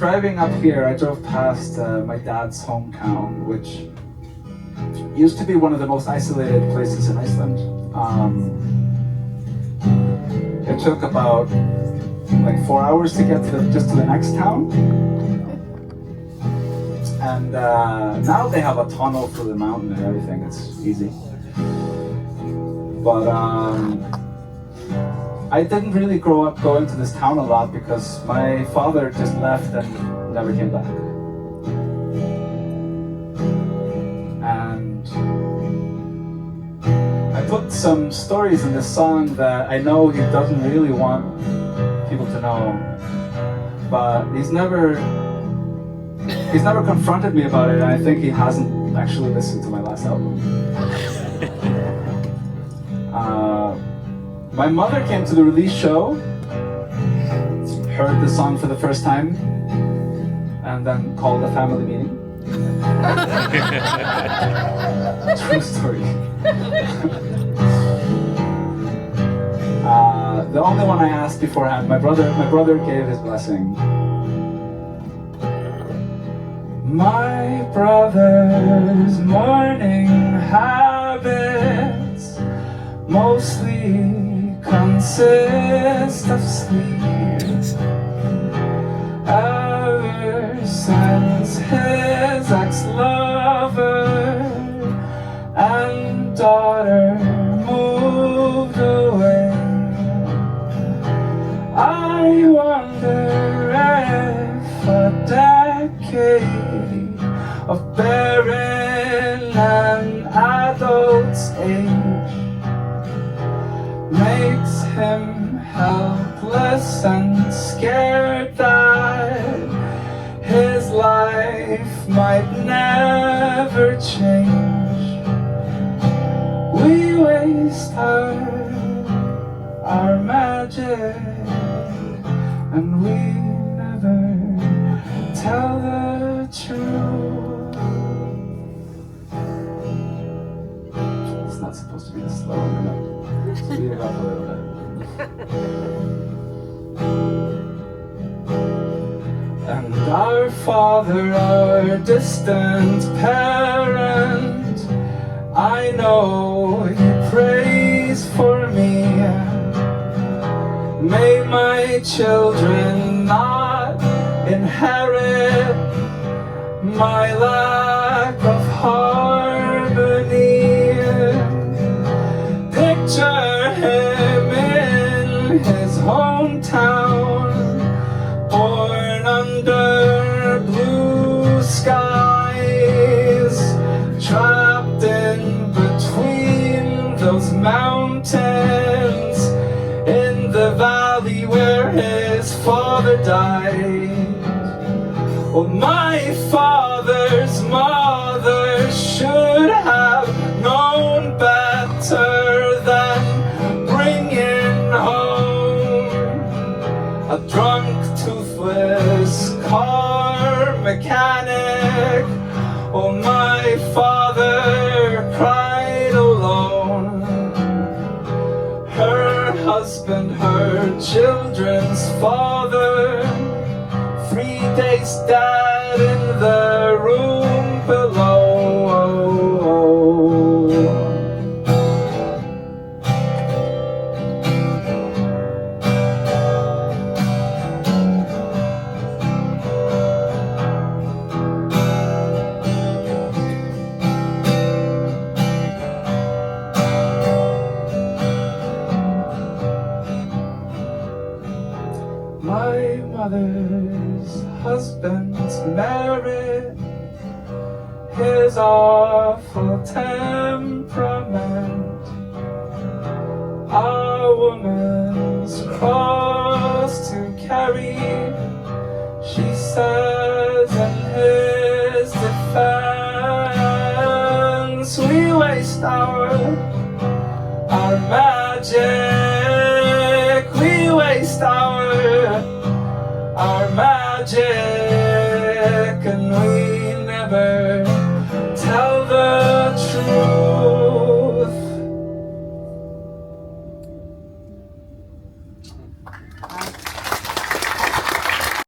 driving up here, I drove past my dad's hometown, which used to be one of the most isolated places in Iceland. It took about like 4 hours to get just to the next town. And now they have a tunnel through the mountain and everything, it's easy. But I didn't really grow up going to this town a lot because my father just left and never came back. And I put some stories in this song that I know he doesn't really want people to know, but he's never confronted me about it, and I think he hasn't actually listened to my last album. My mother came to the release show, heard the song for the first time, and then called a family meeting. True story. The only one I asked beforehand, my brother gave his blessing. My brother's morning habits mostly consist of sleep. Ever since his ex-lover and daughter moved away, I wonder if a decade of bearing an adult's age makes him helpless and scared that his life might never change. We waste our magic, and we never tell the truth. It's not supposed to be this slow, I'm gonna speed it up a little bit. And our Father, our distant parent, I know He prays for me. May my children not inherit my lack of harmony. Picture him in his hometown, born under blue skies, trapped in between those mountains, in the valley where his father died. Oh, my father's mother should have known better than bringing home a drunk, toothless car mechanic. Oh, my father cried alone. Her husband, her children's father, 3 days dead in the room below. My mother's husband's married, his awful temperament, a woman's cross to carry, she says in his defense. We waste our magic, we waste our magic.